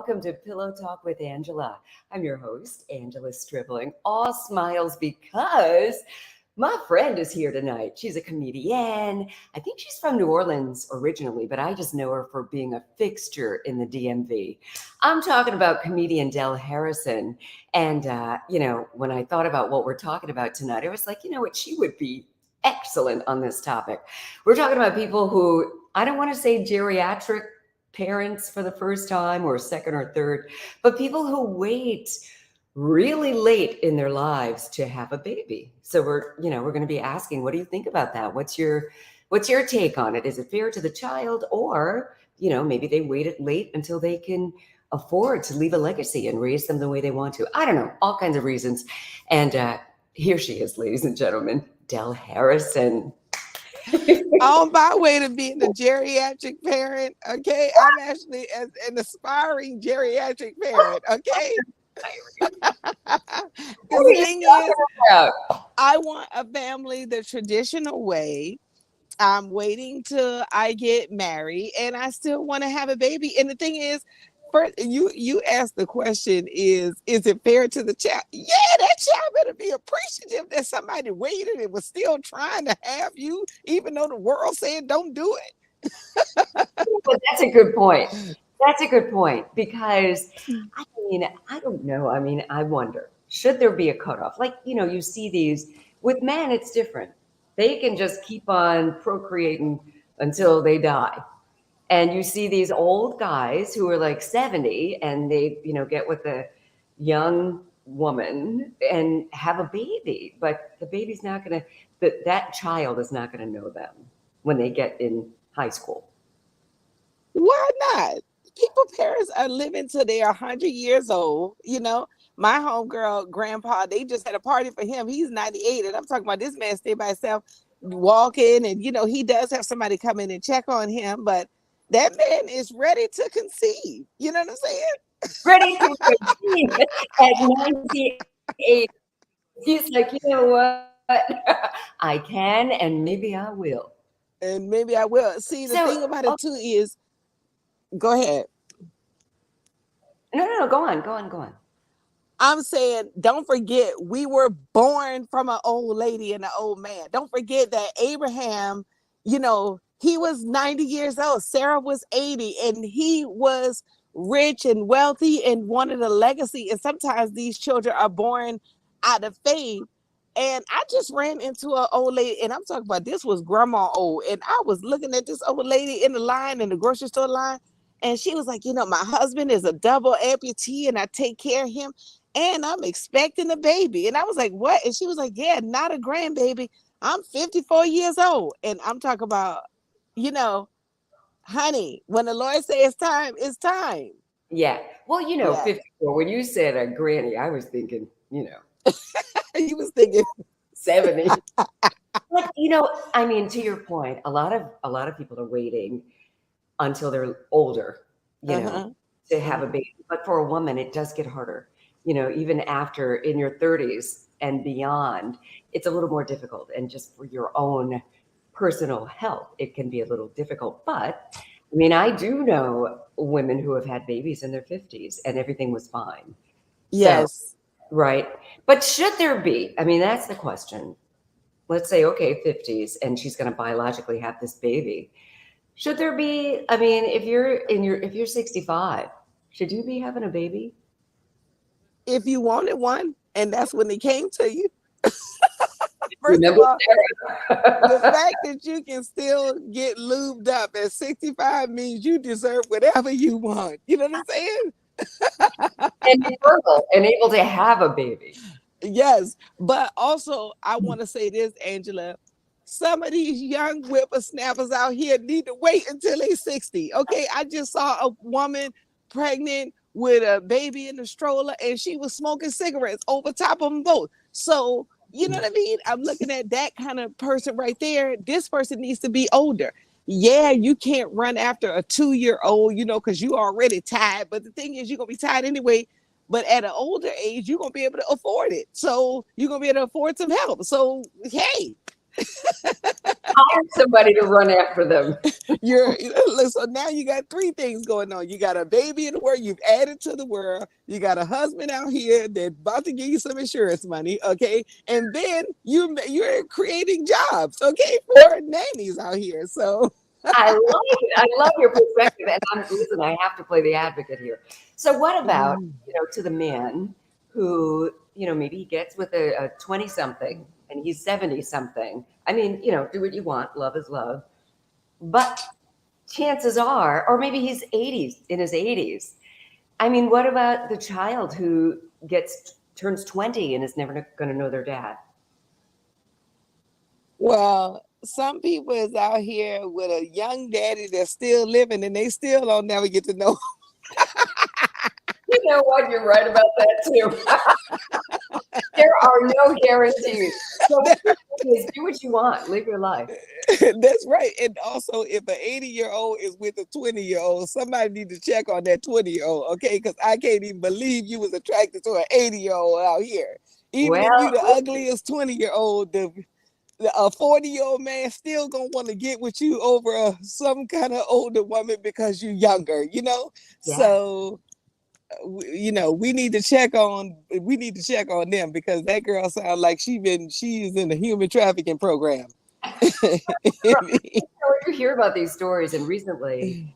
welcome to Pillow Talk with Angela. I'm your host, Angela Stribling. All smiles because my friend is here tonight. She's a comedienne. I think she's from New Orleans originally, but I just know her for being a fixture in the DMV. I'm talking about comedian Del Harrison. And, when I thought about what we're talking about tonight, I was like, you know what, she would be excellent on this topic. We're talking about people who, I don't want to say geriatric parents for the first time or second or third, but people who wait really late in their lives to have a baby. So we're going to be asking, what do you think about that? What's your take on it? Is it fair to the child, or, maybe they waited late until they can afford to leave a legacy and raise them the way they want to? I don't know, all kinds of reasons. And here she is, ladies and gentlemen, Del Harrison. On my way to being a geriatric parent, okay? I'm actually an aspiring geriatric parent, okay? What are you talking about? I want a family the traditional way. I'm waiting till I get married, and I still want to have a baby. And the thing is, first, you asked the question, is it fair to the child? Yeah, that child better be appreciative that somebody waited and was still trying to have you, even though the world said don't do it. But that's a good point. That's a good point, because I don't know. I wonder, should there be a cutoff? Like, you see these with men, it's different. They can just keep on procreating until they die. And you see these old guys who are like 70 and they, get with a young woman and have a baby, but the baby's not going to, that child is not going to know them when they get in high school. Why not? People, parents are living till they're 100 years old. My homegirl, grandpa, they just had a party for him. He's 98, and I'm talking about this man stay by himself, walking, and he does have somebody come in and check on him, but that man is ready to conceive. You know what I'm saying? Ready to conceive at 98. He's like, you know what? I can, and maybe I will. And maybe I will. See, the thing about it too is, go ahead. No, go on. I'm saying, don't forget, we were born from an old lady and an old man. Don't forget that Abraham, he was 90 years old. Sarah was 80, and he was rich and wealthy and wanted a legacy. And sometimes these children are born out of faith. And I just ran into an old lady, and I'm talking about, this was grandma old. And I was looking at this old lady in the line, in the grocery store line. And she was like, my husband is a double amputee and I take care of him. And I'm expecting a baby. And I was like, what? And she was like, yeah, not a grandbaby. I'm 54 years old. And I'm talking about, honey, when the Lord says it's time, it's time. Yeah. Well, 54, when you said a granny, I was thinking, You was thinking 70. But, to your point, a lot of people are waiting until they're older, to have a baby. But for a woman, it does get harder. Even after in your 30s and beyond, it's a little more difficult. And just for your own personal health, it can be a little difficult. But I do know women who have had babies in their 50s and everything was fine. Yes. So, right. But should there be, that's the question. Let's say, okay, 50s, and she's going to biologically have this baby. Should there be, if you're 65, should you be having a baby? If you wanted one, and that's when they came to you. First of all, the fact that you can still get lubed up at 65 means you deserve whatever you want. You know what I'm saying? And be fertile and able to have a baby. Yes. But also, I want to say this, Angela. Some of these young whippersnappers out here need to wait until they're 60. Okay. I just saw a woman pregnant with a baby in the stroller, and she was smoking cigarettes over top of them both. So, you know what I mean? I'm looking at that kind of person right there. This person needs to be older. Yeah, you can't run after a 2-year-old, because you already tired. But the thing is, you're going to be tired anyway. But at an older age, you're going to be able to afford it. So you're going to be able to afford some help. So, hey. hire somebody to run after them. So now you got three things going on. You got a baby in the world, you've added to the world, you got a husband out here that's about to give you some insurance money, okay? And then you're creating jobs, okay, for nannies out here. So I love it. I love your perspective. And listen, I have to play the advocate here. So what about, to the man who, maybe he gets with a 20 something and he's 70 something. I mean, do what you want. Love is love. But chances are, or maybe he's in his 80s. I mean, what about the child who turns 20 and is never going to know their dad? Well, some people is out here with a young daddy that's still living and they still don't never get to know. You know what? You're right about that too. There are no guarantees. So do what you want. Live your life. That's right. And also, if an 80-year-old is with a 20-year-old, somebody need to check on that 20-year-old, okay? Because I can't even believe you was attracted to an 80-year-old out here. Even if you the ugliest 20-year-old, a 40-year-old man still gonna want to get with you over some kind of older woman because you're younger, Yeah. So we need to check on them because that girl sounds like she's in the human trafficking program. You hear about these stories, and recently,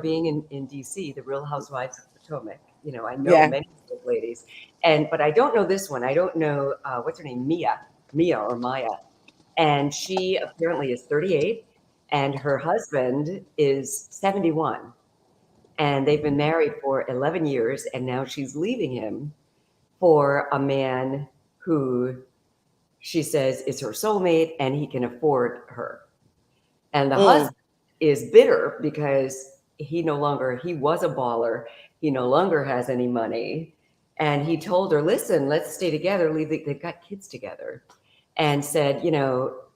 being in DC, the Real Housewives of Potomac, I know many of those ladies, but I don't know this one. I don't know what's her name, Mia or Maya. And she apparently is 38 and her husband is 71. And they've been married for 11 years. And now she's leaving him for a man who she says is her soulmate and he can afford her. And the husband is bitter because he was a baller. He no longer has any money. And he told her, listen, let's stay together. They've got kids together. And said,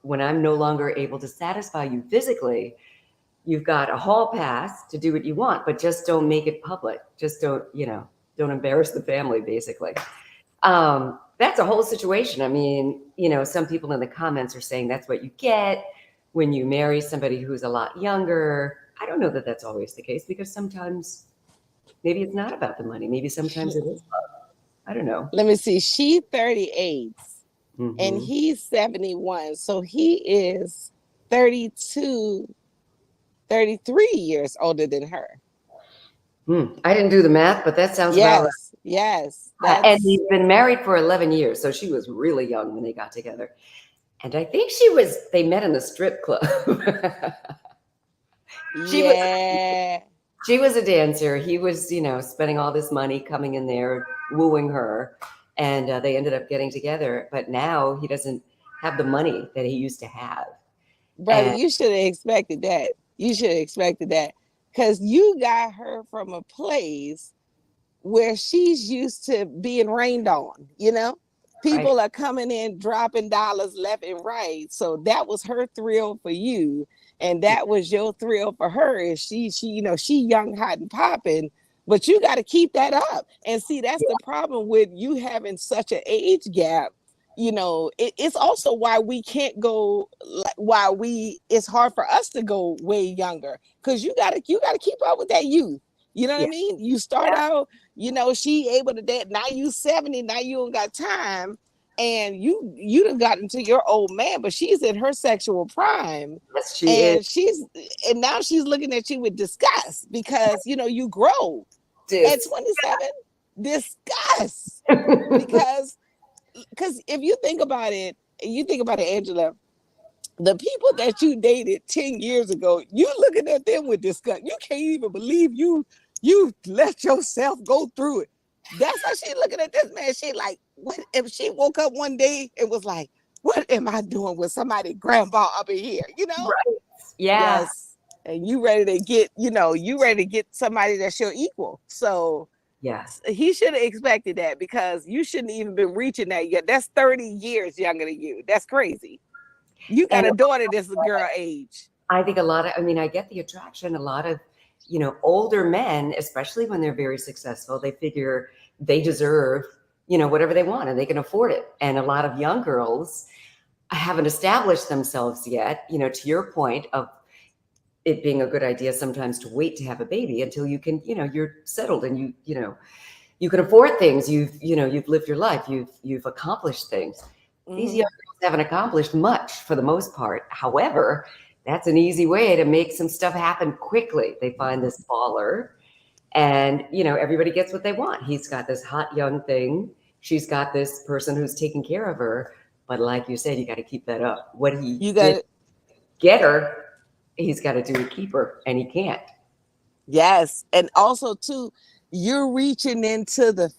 when I'm no longer able to satisfy you physically, you've got a hall pass to do what you want, but just don't make it public. Just don't embarrass the family, basically. That's a whole situation. I mean, some people in the comments are saying that's what you get when you marry somebody who's a lot younger. I don't know that that's always the case because sometimes maybe it's not about the money. Maybe sometimes it is love. I don't know. Let me see. She 38. And he's 71. So he is 32, 33 years older than her. I didn't do the math, but that sounds about right. Yes. And he's been married for 11 years. So she was really young when they got together. And I think they met in the strip club. She was a dancer. He was, spending all this money coming in there, wooing her. And they ended up getting together. But now he doesn't have the money that he used to have. Brother, you should have expected that. Because you got her from a place where she's used to being rained on, People are coming in, dropping dollars left and right. So that was her thrill for you. And that was your thrill for her. Is she young, hot, and popping. But you got to keep that up. And see, that's the problem with you having such an age gap. It's also why we can't go, it's hard for us to go way younger. Because you gotta keep up with that youth. You know what I mean? You start out, she able to dance. Now you 70, now you don't got time. And you done got into your old man, but she's in her sexual prime. Yes, she is. And now she's looking at you with disgust because you grow at 27. Disgust. because if you think about it, Angela, the people that you dated 10 years ago, you looking at them with disgust. You can't even believe you let yourself go through it. That's how she looking at this man. She like, what if she woke up one day and was like, what am I doing with somebody grandpa up in here? Right. Yeah. Yes. And you ready to get somebody that's your equal. So yes, he should have expected that because you shouldn't even been reaching that yet. That's 30 years younger than you. That's crazy. You got a daughter that's a girl age. I think I get the attraction. A lot of, older men, especially when they're very successful, they figure they deserve, whatever they want and they can afford it. And a lot of young girls, haven't established themselves yet, to your point of it being a good idea sometimes to wait to have a baby until you can, you're settled and you can afford things. You've lived your life. You've accomplished things. These young girls haven't accomplished much for the most part. However, that's an easy way to make some stuff happen quickly. They find this baller and, everybody gets what they want. He's got this hot young thing. She's got this person who's taking care of her. But like you said, you got to keep that up. What he did get her, he's got to do to keep her, and he can't. Yes. And also too, you're reaching into the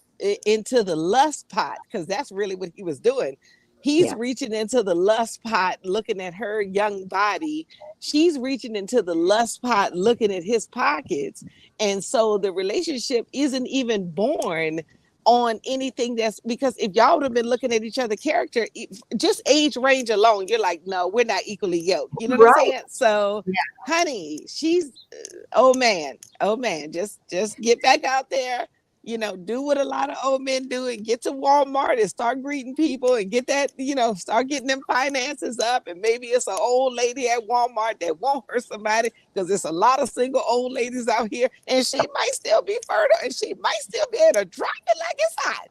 lust pot, because that's really what he was doing. He's reaching into the lust pot, looking at her young body. She's reaching into the lust pot, looking at his pockets. And so the relationship isn't even born on anything that's, because if y'all would have been looking at each other's character, just age range alone, you're like, no, we're not equally yoked. You know what I'm saying? So, honey, she's, oh man, just get back out there. Do what a lot of old men do and get to Walmart and start greeting people and get that, start getting them finances up. And maybe it's an old lady at Walmart that won't hurt somebody, because there's a lot of single old ladies out here, and she might still be fertile and she might still be able to drop it like it's hot.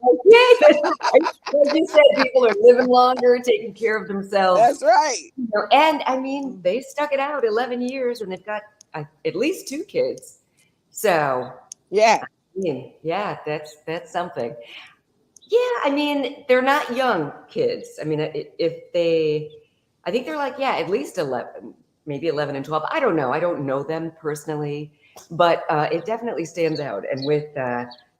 Like you said, people are living longer, taking care of themselves. That's right. And I mean, they stuck it out 11 years and they've got at least 2 kids. So, yeah. Yeah, that's something. Yeah, I mean, they're not young kids. I mean, I think they're like, at least 11, maybe 11 and 12. I don't know. I don't know them personally, but it definitely stands out. And with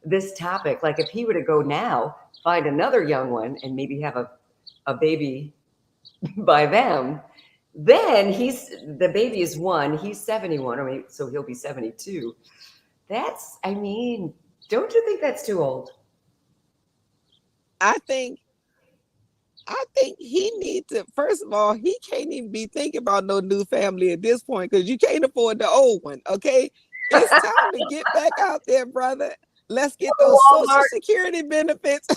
this topic, like if he were to go now, find another young one and maybe have a baby by them, then the baby is 1, he's 71, or maybe, so he'll be 72. Don't you think that's too old? I think he needs to, first of all, he can't even be thinking about no new family at this point, because you can't afford the old one, okay? It's time to get back out there, brother. Let's get those Social Security benefits.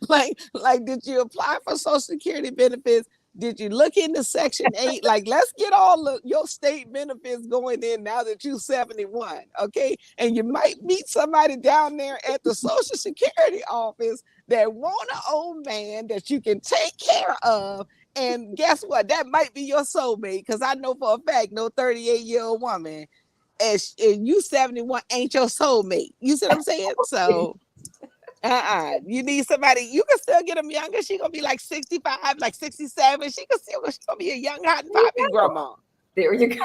like, did you apply for Social Security benefits? Did you look into Section 8? Like, let's get all of your state benefits going in now that you're 71, okay? And you might meet somebody down there at the Social Security office that want an old man that you can take care of. And guess what? That might be your soulmate, because I know for a fact no 38-year-old woman and you 71 ain't your soulmate. You see what I'm saying? So... you need somebody. You can still get them younger. She gonna be like 65, like 67. She gonna be a young, hot and popping grandma. There you go.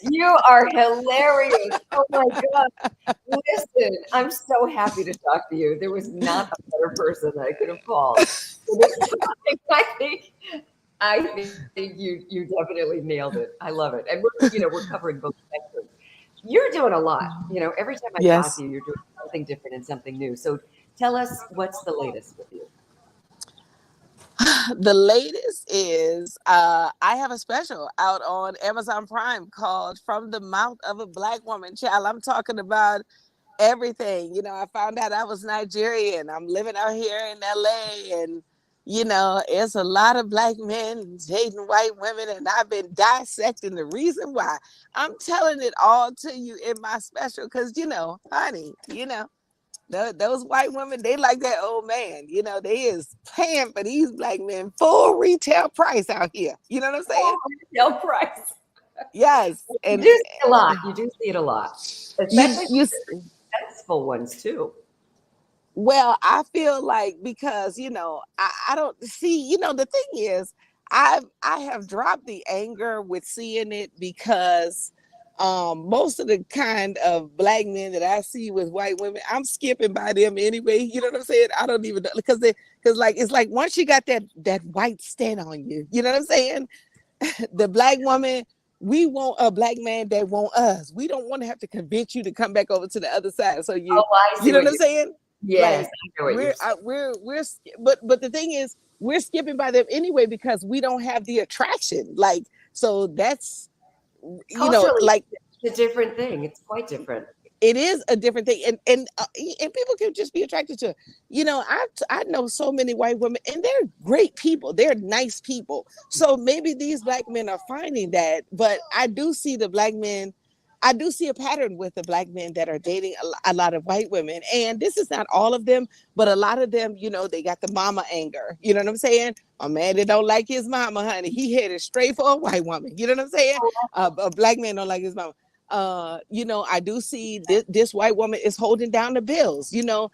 You are hilarious. Oh my God. Listen, I'm so happy to talk to you. There was not a better person I could have called. I think you definitely nailed it. I love it. And we're covering both spectrums. You're doing a lot. Every time I talk to you, you're doing something different and something new. So tell us, what's the latest with you? The latest is I have a special out on Amazon Prime called From the Mouth of a Black Woman. Child, I'm talking about everything. I found out I was Nigerian. I'm living out here in LA, and it's a lot of black men dating white women, and I've been dissecting the reason why. I'm telling it all to you in my special, because, honey, those white women, they like that old man. They is paying for these black men full retail price out here. You know what I'm saying? Retail price. Yes. And you do see a lot. You do see it a lot. Especially successful ones too. Well, I feel like, because, I don't see, the thing is, I have dropped the anger with seeing it, because most of the kind of black men that I see with white women, I'm skipping by them anyway. You know what I'm saying? I don't even know, because it's like once you got that white stand on you, you know what I'm saying? The black woman, we want a black man that want us. We don't want to have to convince you to come back over to the other side. So you know what I'm saying? Yes, like, we're but the thing is, we're skipping by them anyway, because we don't have the attraction. So that's culturally, like, it's a different thing. It's quite different. it is a different thing, and people can just be attracted to it. I know so many white women, and they're great people. They're nice people. So maybe these black men are finding that, but I do see the black men. I do see a pattern with the black men that are dating a lot of white women, and this is not all of them, but a lot of them. They got the mama anger. You know what I'm saying? A man that don't like his mama, honey, he headed straight for a white woman. You know what I'm saying? A black man don't like his mama. I do see this white woman is holding down the bills. To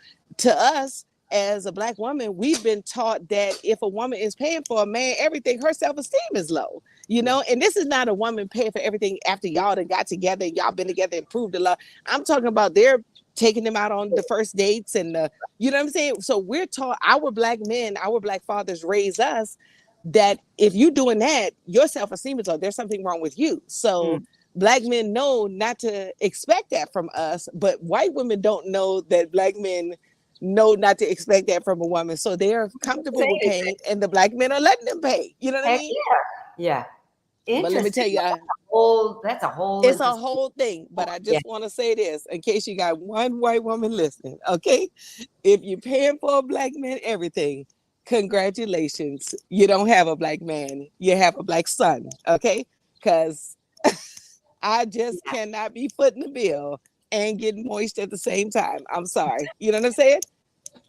us as a black woman, we've been taught that if a woman is paying for a man everything, her self-esteem is low. And this is not a woman paying for everything after y'all done got together and y'all been together and proved a lot. I'm talking about they're taking them out on the first dates and you know what I'm saying? So we're taught, our black men, our black fathers raise us that if you doing that, your self-esteem is low. There's something wrong with you. So black men know not to expect that from us, but white women don't know that black men know not to expect that from a woman. So they're comfortable with paying, and the black men are letting them pay. You know what I mean? Yeah. But let me tell you, that's a whole. It's a whole thing. But I just want to say this in case you got one white woman listening. Okay, if you're paying for a black man everything, congratulations, you don't have a black man, you have a black son. Okay, because I just cannot be footing the bill and getting moist at the same time. I'm sorry. You know what I'm saying?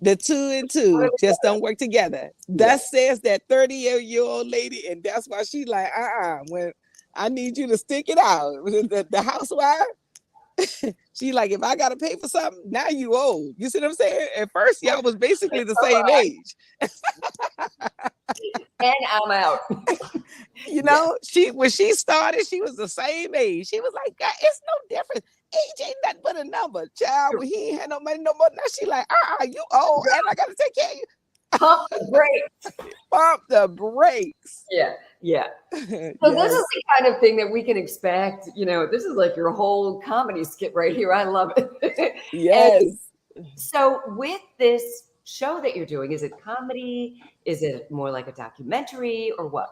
The 2 and 2 just don't work together. That says that 30-year-old lady, and that's why she like, when I need you to stick it out. The housewife, she like, if I gotta pay for something, now you old. You see what I'm saying? At first, y'all was basically the same age. And I'm out. When she started, she was the same age. She was like, God, it's no difference. Age ain't nothing but a number. Child, when he ain't had no money no more, now she like, you old, and I gotta take care of you. Pump the brakes. Pump the brakes. Yeah. So this is the kind of thing that we can expect. This is like your whole comedy skit right here. I love it. Yes. And so with this show that you're doing, is it comedy? Is it more like a documentary or what?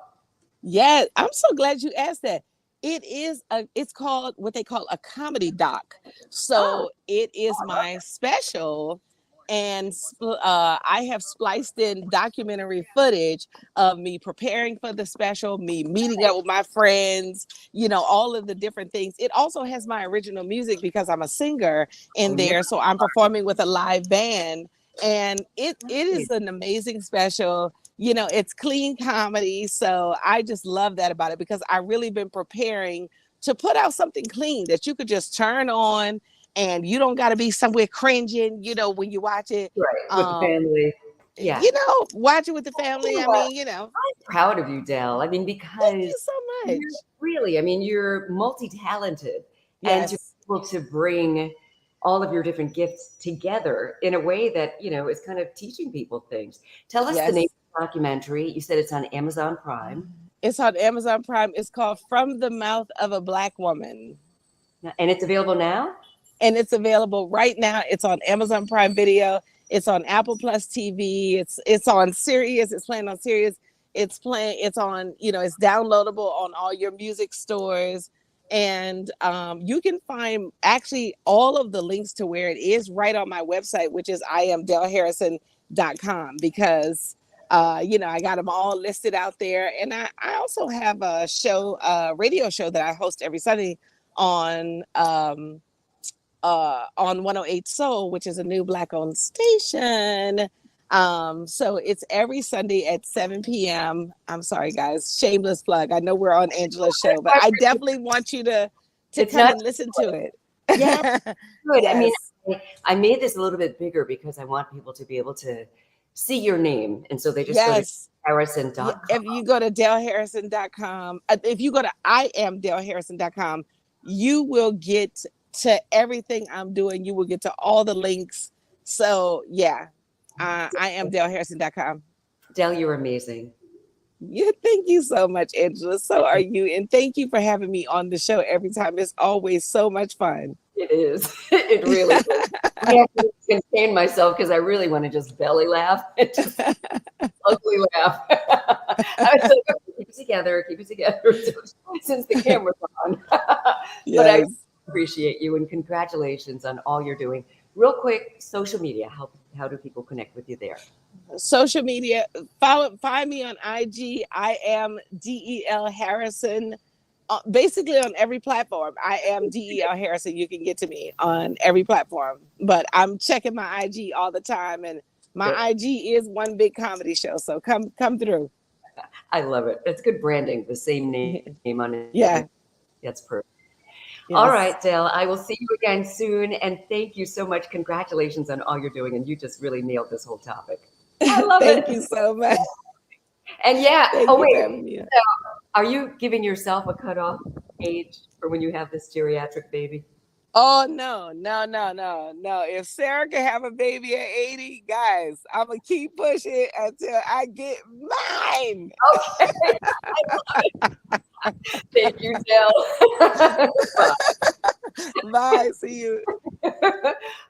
Yeah, I'm so glad you asked that. It's called what they call a comedy doc. So it is my special, and I have spliced in documentary footage of me preparing for the special, me meeting up with my friends, all of the different things. It also has my original music because I'm a singer in there. So I'm performing with a live band, and it is an amazing special. It's clean comedy. So I just love that about it because I really been preparing to put out something clean that you could just turn on and you don't got to be somewhere cringing, when you watch it. Right, with the family. Yeah. Watch it with the family. I'm proud of you, Del. Because thank you so much. Really, you're multi-talented. And to be able to bring all of your different gifts together in a way that, is kind of teaching people things. Tell us the name of the documentary. You said it's on Amazon Prime. It's on Amazon Prime. It's called From the Mouth of a Black Woman. And it's available now? And it's available right now. It's on Amazon Prime Video. It's on Apple Plus TV. It's on Sirius. It's playing on Sirius. It's on, it's downloadable on all your music stores. And you can find actually all of the links to where it is right on my website, which is iamdelharrison.com, because I got them all listed out there. And I also have a radio show that I host every Sunday on 108 Soul, which is a new Black-owned station. So it's every Sunday at 7 p.m. I'm sorry, guys. Shameless plug. I know we're on Angela's show, but I definitely want you to come and listen to it. Yeah, good. Yes. I made this a little bit bigger because I want people to be able to see your name. And so they just go to Harrison.com. If you go to DelHarrison.com, if you go to iamdelharrison.com, you will get to everything I'm doing. You will get to all the links. So iamdelharrison.com. Del, you're amazing. Yeah, thank you so much, Angela. So are you. And thank you for having me on the show every time. It's always so much fun. It is. It really is. I have to contain myself because I really want to just belly laugh. Just ugly laugh. I was like, keep it together since the camera's on. But appreciate you, and congratulations on all you're doing. Real quick, social media. How do people connect with you there? Social media, find me on IG. I am DEL Harrison. Basically on every platform. I am DEL Harrison. You can get to me on every platform. But I'm checking my IG all the time, and my IG is one big comedy show. So come through. I love it. It's good branding. The same name on it. Yeah. That's perfect. Yes. All right, Del, I will see you again soon. And thank you so much. Congratulations on all you're doing. And you just really nailed this whole topic. I love Thank it. you so much. And yeah, Thank oh you wait, for having me. are you giving yourself a cutoff age for when you have this geriatric baby? Oh no. If Sarah can have a baby at 80, guys, I'm gonna keep pushing until I get mine. Okay. Thank you, Del. Bye. Bye. See you.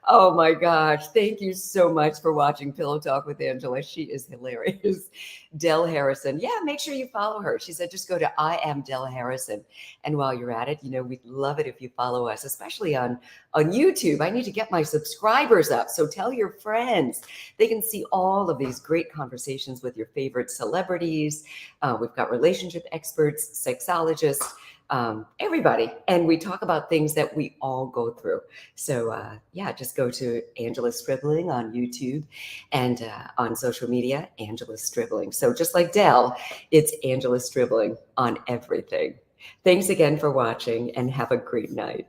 Oh my gosh. Thank you so much for watching Pillow Talk with Angela. She is hilarious. Del Harrison. Yeah, make sure you follow her. She said just go to I am Del Harrison. And while you're at it, we'd love it if you follow us, especially on YouTube. I need to get my subscribers up. So tell your friends. They can see all of these great conversations with your favorite celebrities. We've got relationship experts, sexologists, everybody. And we talk about things that we all go through. So yeah, just go to Angela Stribling on YouTube and on social media, Angela Stribling. So just like Del, it's Angela Stribling on everything. Thanks again for watching and have a great night.